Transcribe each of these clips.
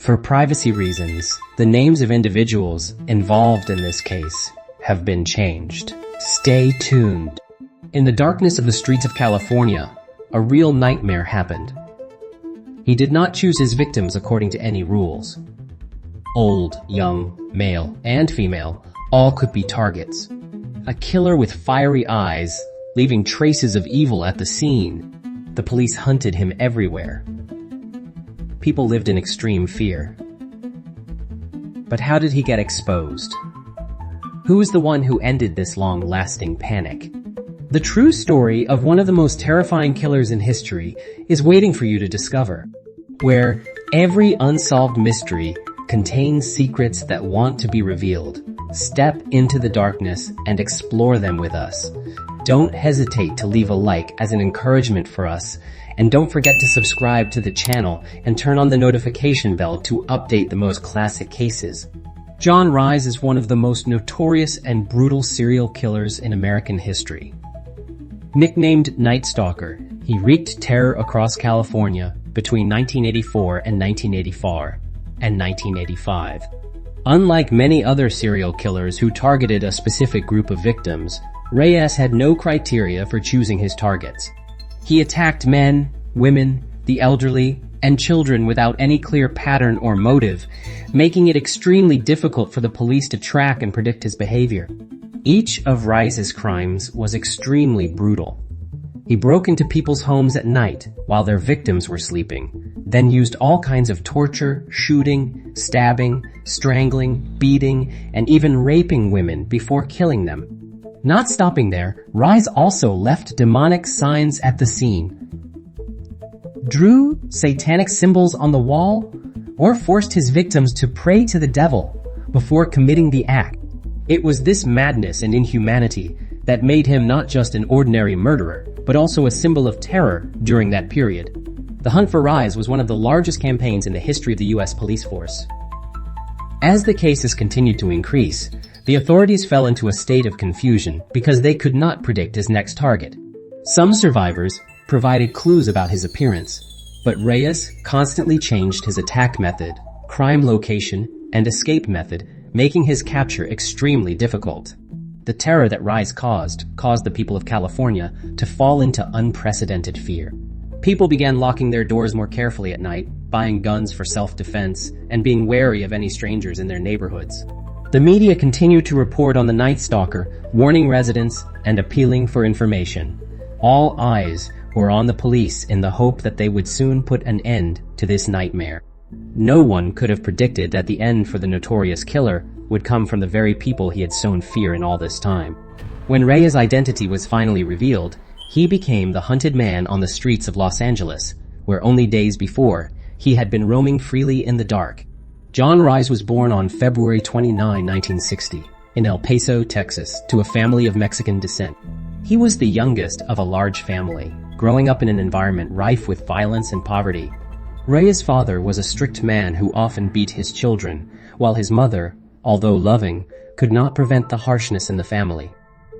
For privacy reasons, the names of individuals involved in this case have been changed. Stay tuned. In the darkness of the streets of California, a real nightmare happened. He did not choose his victims according to any rules. Old, young, male, and female all could be targets. A killer with fiery eyes, leaving traces of evil at the scene. The police hunted him everywhere. People lived in extreme fear. But how did he get exposed? Who is the one who ended this long-lasting panic? The true story of one of the most terrifying killers in history is waiting for you to discover, where every unsolved mystery contains secrets that want to be revealed. Step into the darkness and explore them with us. Don't hesitate to leave a like as an encouragement for us, and don't forget to subscribe to the channel and turn on the notification bell to update the most classic cases. John Ramirez is one of the most notorious and brutal serial killers in American history. Nicknamed Night Stalker, he wreaked terror across California between 1984 and 1984 and 1985. Unlike many other serial killers who targeted a specific group of victims, Ramirez had no criteria for choosing his targets. He attacked men, women, the elderly, and children without any clear pattern or motive, making it extremely difficult for the police to track and predict his behavior. Each of Ramirez's crimes was extremely brutal. He broke into people's homes at night while their victims were sleeping, then used all kinds of torture, shooting, stabbing, strangling, beating, and even raping women before killing them. Not stopping there, Ramirez also left demonic signs at the scene, drew satanic symbols on the wall, or forced his victims to pray to the devil before committing the act. It was this madness and inhumanity that made him not just an ordinary murderer, but also a symbol of terror during that period. The hunt for Ramirez was one of the largest campaigns in the history of the U.S. police force. As the cases continued to increase, the authorities fell into a state of confusion because they could not predict his next target. Some survivors provided clues about his appearance, but Ramirez constantly changed his attack method, crime location, and escape method, making his capture extremely difficult. The terror that Ramirez caused the people of California to fall into unprecedented fear. People began locking their doors more carefully at night, buying guns for self-defense, and being wary of any strangers in their neighborhoods. The media continued to report on the Night Stalker, warning residents and appealing for information. All eyes were on the police in the hope that they would soon put an end to this nightmare. No one could have predicted that the end for the notorious killer would come from the very people he had sown fear in all this time. When Ramirez's identity was finally revealed, he became the hunted man on the streets of Los Angeles, where only days before, he had been roaming freely in the dark. John Ramirez was born on February 29, 1960, in El Paso, Texas, to a family of Mexican descent. He was the youngest of a large family, growing up in an environment rife with violence and poverty. Ramirez's father was a strict man who often beat his children, while his mother, although loving, could not prevent the harshness in the family.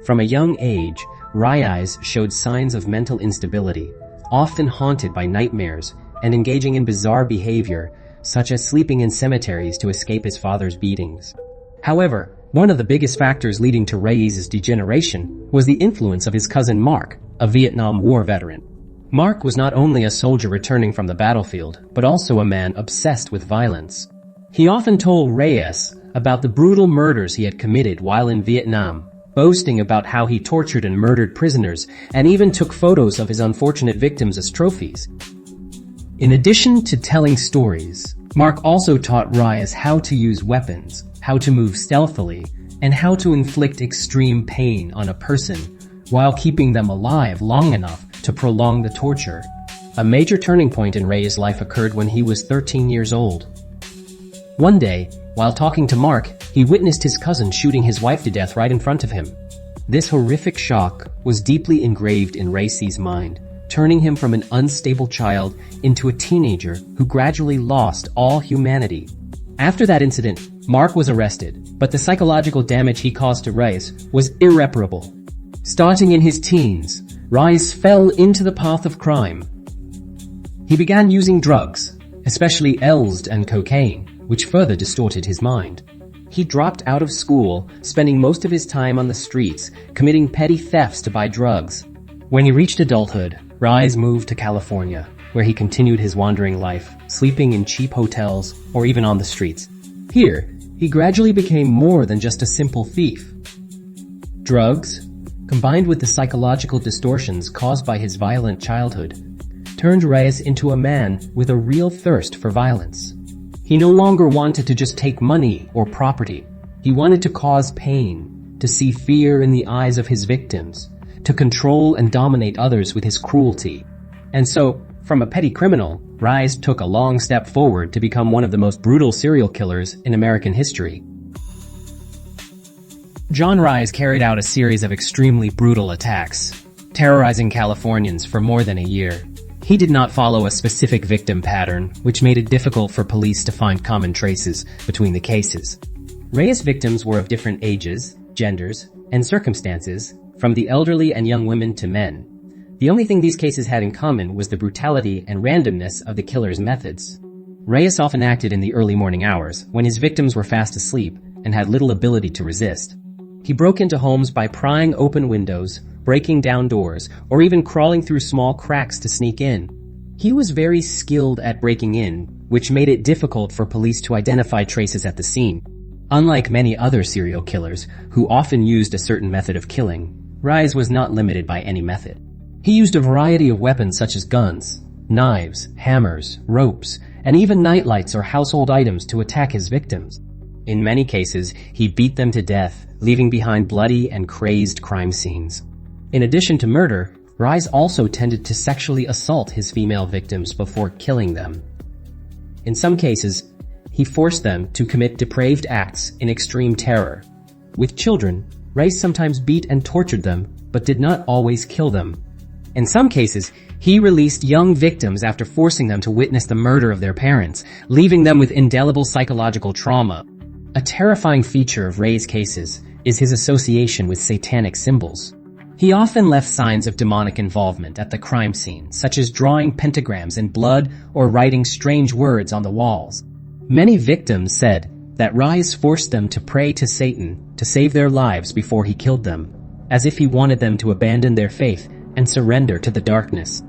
From a young age, Ramirez showed signs of mental instability, often haunted by nightmares and engaging in bizarre behavior, such as sleeping in cemeteries to escape his father's beatings. However, one of the biggest factors leading to Ramirez's degeneration was the influence of his cousin Mark, a Vietnam War veteran. Mark was not only a soldier returning from the battlefield, but also a man obsessed with violence. He often told Ramirez about the brutal murders he had committed while in Vietnam, boasting about how he tortured and murdered prisoners, and even took photos of his unfortunate victims as trophies. In addition to telling stories, Mark also taught Ramirez how to use weapons, how to move stealthily, and how to inflict extreme pain on a person while keeping them alive long enough to prolong the torture. A major turning point in Ramirez's life occurred when he was 13 years old. One day, while talking to Mark, he witnessed his cousin shooting his wife to death right in front of him. This horrific shock was deeply engraved in Ramirez's mind, turning him from an unstable child into a teenager who gradually lost all humanity. After that incident, Mark was arrested, but the psychological damage he caused to Ramirez was irreparable. Starting in his teens, Ramirez fell into the path of crime. He began using drugs, especially LSD and cocaine, which further distorted his mind. He dropped out of school, spending most of his time on the streets, committing petty thefts to buy drugs. When he reached adulthood, Ramirez moved to California, where he continued his wandering life, sleeping in cheap hotels or even on the streets. Here, he gradually became more than just a simple thief. Drugs, combined with the psychological distortions caused by his violent childhood, turned Ramirez into a man with a real thirst for violence. He no longer wanted to just take money or property. He wanted to cause pain, to see fear in the eyes of his victims, to control and dominate others with his cruelty. And so, from a petty criminal, Ramirez took a long step forward to become one of the most brutal serial killers in American history. John Ramirez carried out a series of extremely brutal attacks, terrorizing Californians for more than a year. He did not follow a specific victim pattern, which made it difficult for police to find common traces between the cases. Ramirez's victims were of different ages, genders, and circumstances, from the elderly and young women to men. The only thing these cases had in common was the brutality and randomness of the killer's methods. Ramirez often acted in the early morning hours, when his victims were fast asleep and had little ability to resist. He broke into homes by prying open windows, breaking down doors, or even crawling through small cracks to sneak in. He was very skilled at breaking in, which made it difficult for police to identify traces at the scene. Unlike many other serial killers, who often used a certain method of killing, Ramirez was not limited by any method. He used a variety of weapons such as guns, knives, hammers, ropes, and even nightlights or household items to attack his victims. In many cases, he beat them to death, leaving behind bloody and crazed crime scenes. In addition to murder, Ramirez also tended to sexually assault his female victims before killing them. In some cases, he forced them to commit depraved acts in extreme terror. With children, Ramirez sometimes beat and tortured them, but did not always kill them. In some cases, he released young victims after forcing them to witness the murder of their parents, leaving them with indelible psychological trauma. A terrifying feature of Ramirez's cases is his association with satanic symbols. He often left signs of demonic involvement at the crime scene, such as drawing pentagrams in blood or writing strange words on the walls. Many victims said that Ramirez forced them to pray to Satan to save their lives before he killed them, as if he wanted them to abandon their faith and surrender to the darkness.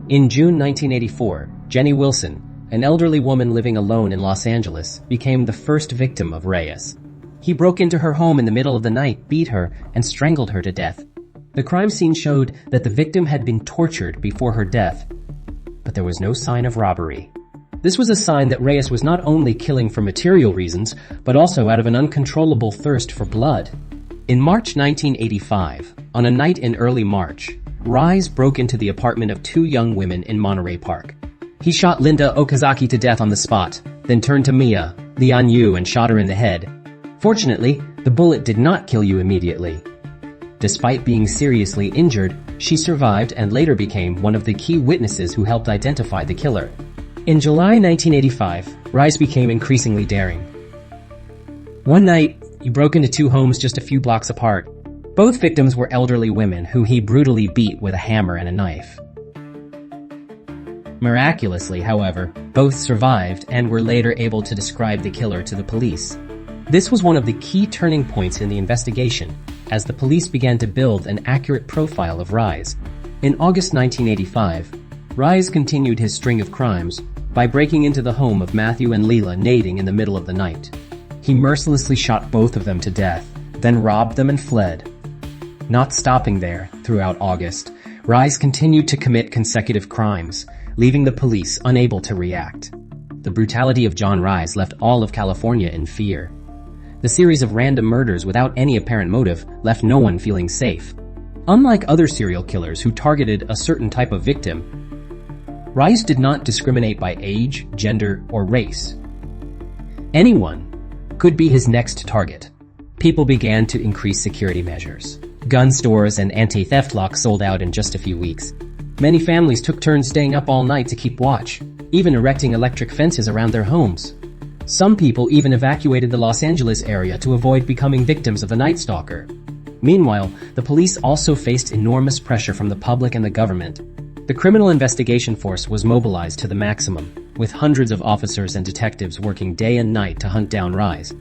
In June 1984, Jenny Wilson, an elderly woman living alone in Los Angeles, became the first victim of Ramirez. He broke into her home in the middle of the night, beat her, and strangled her to death. The crime scene showed that the victim had been tortured before her death, but there was no sign of robbery. This was a sign that Ramirez was not only killing for material reasons, but also out of an uncontrollable thirst for blood. In March 1985, on a night in early March, Ramirez broke into the apartment of two young women in Monterey Park. He shot Linda Okazaki to death on the spot, then turned to Mia, Lian Yu, and shot her in the head. Fortunately, the bullet did not kill Yu immediately. Despite being seriously injured, she survived and later became one of the key witnesses who helped identify the killer. In July 1985, Ramirez became increasingly daring. One night, he broke into two homes just a few blocks apart. Both victims were elderly women who he brutally beat with a hammer and a knife. Miraculously, however, both survived and were later able to describe the killer to the police. This was one of the key turning points in the investigation, as the police began to build an accurate profile of Ramirez. In August 1985, Ramirez continued his string of crimes by breaking into the home of Matthew and Leila Nading in the middle of the night. He mercilessly shot both of them to death, then robbed them and fled. Not stopping there, throughout August, Ramirez continued to commit consecutive crimes, leaving the police unable to react. The brutality of John Ramirez left all of California in fear. The series of random murders without any apparent motive left no one feeling safe. Unlike other serial killers who targeted a certain type of victim, Ramirez did not discriminate by age, gender, or race. Anyone could be his next target. People began to increase security measures. Gun stores and anti-theft locks sold out in just a few weeks. Many families took turns staying up all night to keep watch, even erecting electric fences around their homes. Some people even evacuated the Los Angeles area to avoid becoming victims of the Night Stalker. Meanwhile, the police also faced enormous pressure from the public and the government. The Criminal Investigation Force was mobilized to the maximum. with hundreds of officers and detectives working day and night to hunt down Ramirez.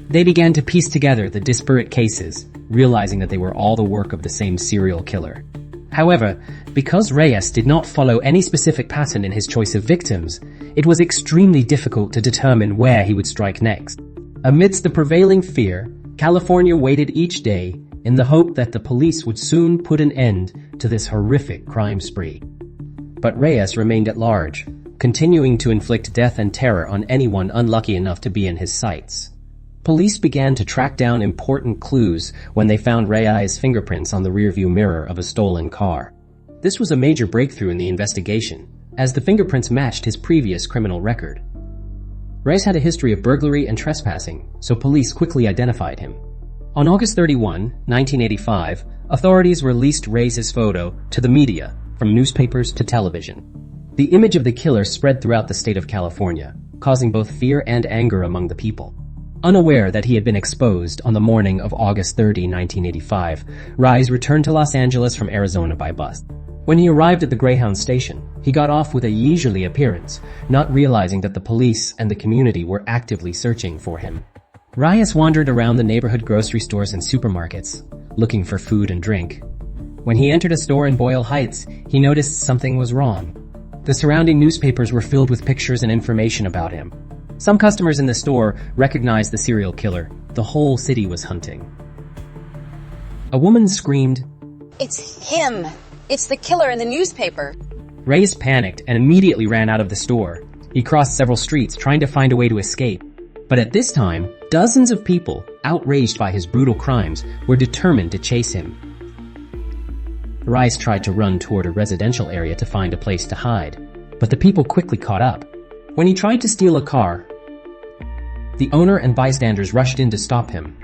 They began to piece together the disparate cases, realizing that they were all the work of the same serial killer. However, because Ramirez did not follow any specific pattern in his choice of victims, it was extremely difficult to determine where he would strike next. Amidst the prevailing fear, California waited each day in the hope that the police would soon put an end to this horrific crime spree. But Ramirez remained at large, continuing to inflict death and terror on anyone unlucky enough to be in his sights. Police began to track down important clues when they found Ramirez's fingerprints on the rearview mirror of a stolen car. This was a major breakthrough in the investigation, as the fingerprints matched his previous criminal record. Ramirez had a history of burglary and trespassing, so police quickly identified him. On August 31, 1985, authorities released Ramirez's photo to the media, from newspapers to television. The image of the killer spread throughout the state of California, causing both fear and anger among the people. Unaware that he had been exposed on the morning of August 30, 1985, Ramirez returned to Los Angeles from Arizona by bus. When he arrived at the Greyhound station, he got off with a leisurely appearance, not realizing that the police and the community were actively searching for him. Ramirez wandered around the neighborhood grocery stores and supermarkets, looking for food and drink. When he entered a store in Boyle Heights, he noticed something was wrong. The surrounding newspapers were filled with pictures and information about him. Some customers in the store recognized the serial killer. The whole city was hunting. A woman screamed, "It's him! It's the killer in the newspaper!" Ramirez panicked and immediately ran out of the store. He crossed several streets trying to find a way to escape. But at this time, dozens of people, outraged by his brutal crimes, were determined to chase him. Ramirez tried to run toward a residential area to find a place to hide, but the people quickly caught up. When he tried to steal a car, the owner and bystanders rushed in to stop him.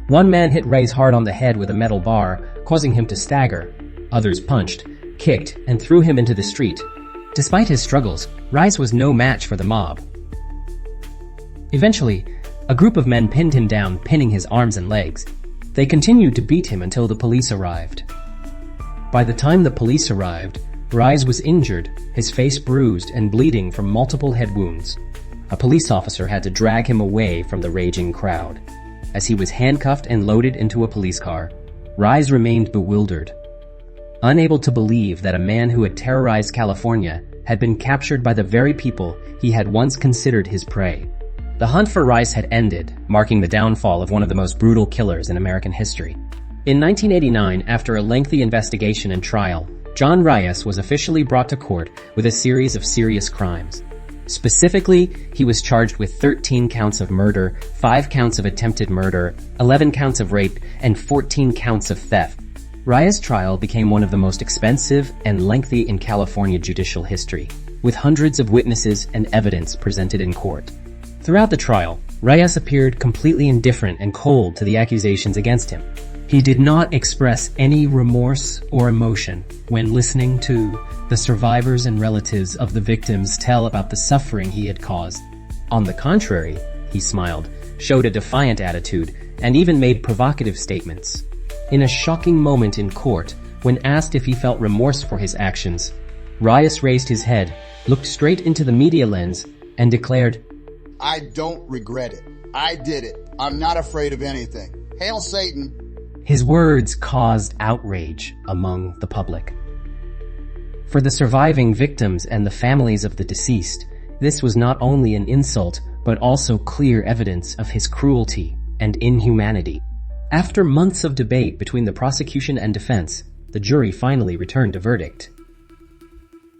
One man hit Ramirez hard on the head with a metal bar, causing him to stagger. Others punched, kicked, and threw him into the street. Despite his struggles, Ramirez was no match for the mob. Eventually, a group of men pinned him down, pinning his arms and legs. They continued to beat him until the police arrived. By the time the police arrived, Ramirez was injured, his face bruised and bleeding from multiple head wounds. A police officer had to drag him away from the raging crowd. As he was handcuffed and loaded into a police car, Ramirez remained bewildered, unable to believe that a man who had terrorized California had been captured by the very people he had once considered his prey. The hunt for Ramirez had ended, marking the downfall of one of the most brutal killers in American history. In 1989, after a lengthy investigation and trial, John Ramirez was officially brought to court with a series of serious crimes. Specifically, he was charged with 13 counts of murder, 5 counts of attempted murder, 11 counts of rape, and 14 counts of theft. Ramirez's trial became one of the most expensive and lengthy in California judicial history, with hundreds of witnesses and evidence presented in court. Throughout the trial, Ramirez appeared completely indifferent and cold to the accusations against him. He did not express any remorse or emotion when listening to the survivors and relatives of the victims tell about the suffering he had caused. On the contrary, he smiled, showed a defiant attitude, and even made provocative statements. In a shocking moment in court, when asked if he felt remorse for his actions, Ramirez raised his head, looked straight into the media lens, and declared, "I don't regret it. I did it. I'm not afraid of anything. Hail Satan." His words caused outrage among the public. For the surviving victims and the families of the deceased, this was not only an insult, but also clear evidence of his cruelty and inhumanity. After months of debate between the prosecution and defense, the jury finally returned a verdict: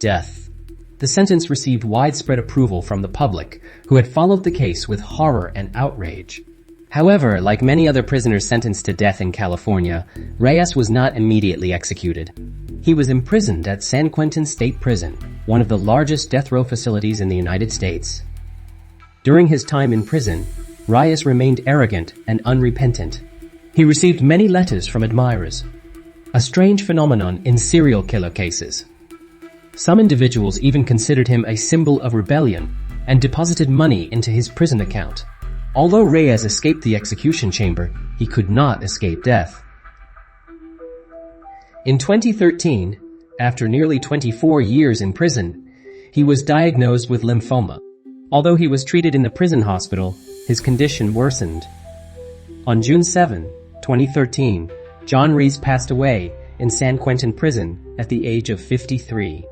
death. The sentence received widespread approval from the public, who had followed the case with horror and outrage. However, like many other prisoners sentenced to death in California, Ramirez was not immediately executed. He was imprisoned at San Quentin State Prison, one of the largest death row facilities in the United States. During his time in prison, Ramirez remained arrogant and unrepentant. He received many letters from admirers, a strange phenomenon in serial killer cases. Some individuals even considered him a symbol of rebellion and deposited money into his prison account. Although Ramirez escaped the execution chamber, he could not escape death. In 2013, after nearly 24 years in prison, he was diagnosed with lymphoma. Although he was treated in the prison hospital, his condition worsened. On June 7, 2013, John Ramirez passed away in San Quentin prison at the age of 53.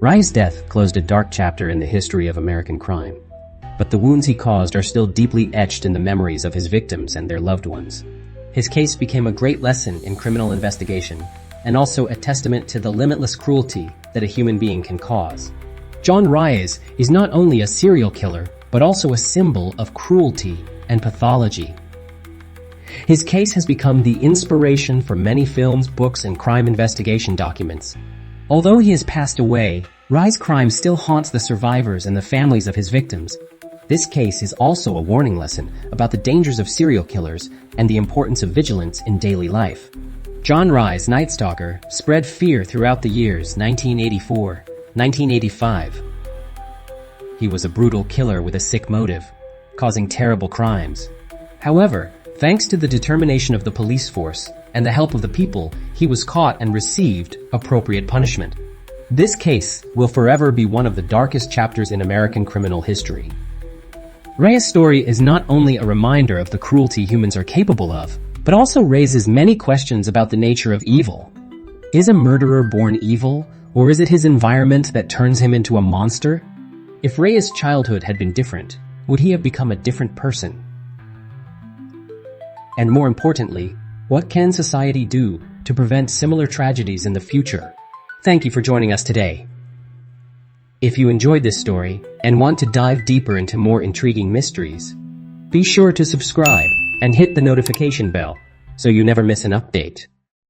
Ramirez's death closed a dark chapter in the history of American crime, but the wounds he caused are still deeply etched in the memories of his victims and their loved ones. His case became a great lesson in criminal investigation and also a testament to the limitless cruelty that a human being can cause. John Ramirez is not only a serial killer, but also a symbol of cruelty and pathology. His case has become the inspiration for many films, books, and crime investigation documents. Although he has passed away, Ramirez's crime still haunts the survivors and the families of his victims. This case is also a warning lesson about the dangers of serial killers and the importance of vigilance in daily life. John Ramirez, Night Stalker, spread fear throughout the years 1984, 1985. He was a brutal killer with a sick motive, causing terrible crimes. However, thanks to the determination of the police force and the help of the people, he was caught and received appropriate punishment. This case will forever be one of the darkest chapters in American criminal history. Ramirez's story is not only a reminder of the cruelty humans are capable of, but also raises many questions about the nature of evil. Is a murderer born evil, or is it his environment that turns him into a monster? If Ramirez's childhood had been different, would he have become a different person? And more importantly, what can society do to prevent similar tragedies in the future? Thank you for joining us today. If you enjoyed this story and want to dive deeper into more intriguing mysteries, be sure to subscribe and hit the notification bell so you never miss an update.